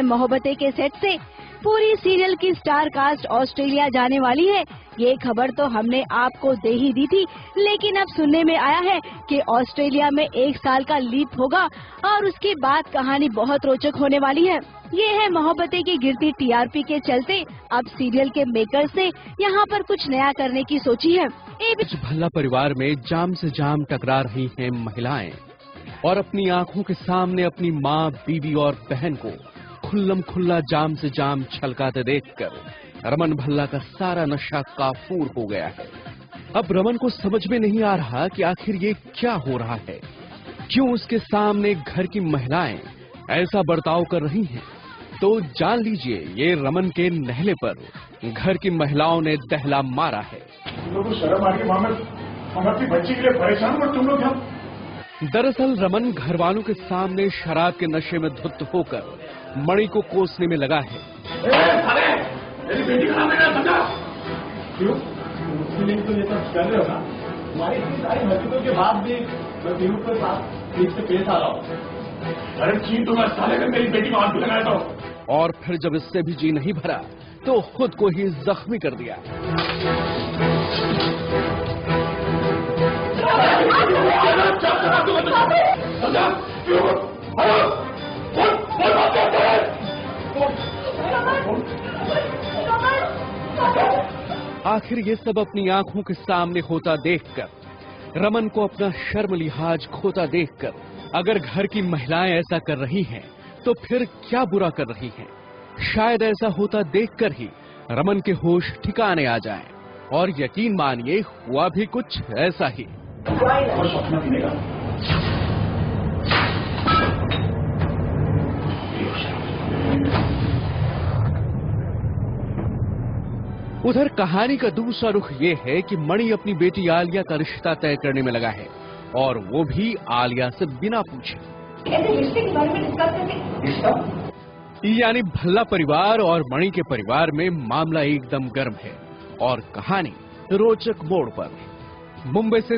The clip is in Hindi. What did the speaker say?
मोहब्बतें के सेट से पूरी सीरियल की स्टार कास्ट ऑस्ट्रेलिया जाने वाली है। ये खबर तो हमने आपको दे ही दी थी, लेकिन अब सुनने में आया है कि ऑस्ट्रेलिया में 1 साल का लीप होगा और उसके बाद कहानी बहुत रोचक होने वाली है। ये है मोहब्बतें की गिरती टीआरपी के चलते अब सीरियल के मेकर्स ने यहाँ पर कुछ नया करने की सोची है। भल्ला परिवार में जाम से जाम टकरा रही हैं महिलाएं और अपनी आंखों के सामने अपनी मां, बीवी और बहन को खुल्लम खुल्ला जाम से जाम छलकाते देखकर रमन भल्ला का सारा नशा काफूर हो गया है। अब रमन को समझ में नहीं आ रहा कि आखिर ये क्या हो रहा है, क्यों उसके सामने घर की महिलाएं ऐसा बर्ताव कर रही हैं। तो जान लीजिए, ये रमन के नहले पर घर की महिलाओं ने दहला मारा है। शर्म आ रही है, हम अपनी बच्ची के लिए परेशान हो तुम लोग। दरअसल रमन घर वालों के सामने शराब के नशे में धुत होकर मणि को कोसने में लगा है। मेरी बेटी का नाम लेना समझा? क्यों? उसके लिए तो ये सब कर रहे हो ना? हमारी इतनी सारी हरकतों के बाद भी मैं पीयू के साथ ठीक से पेश आ रहा हूँ। अरे जी तुम्हें साले में मेरी बेटी को हाथ भी लगाया तो। और फिर जब इससे भी जी नहीं भरा तो खुद को ही जख्मी कर दिया। आखिर ये सब अपनी आंखों के सामने होता देखकर रमन को अपना शर्म लिहाज खोता देखकर अगर घर की महिलाएं ऐसा कर रही हैं तो फिर क्या बुरा कर रही हैं। शायद ऐसा होता देखकर ही रमन के होश ठिकाने आ जाएं और यकीन मानिए हुआ भी कुछ ऐसा ही। उधर कहानी का दूसरा रुख ये है कि मणि अपनी बेटी आलिया का रिश्ता तय करने में लगा है और वो भी आलिया से बिना पूछे। रिश्ते के बारे में डिस्कस करके यानी भल्ला परिवार और मणि के परिवार में मामला एकदम गर्म है और कहानी रोचक मोड़ पर। मुंबई से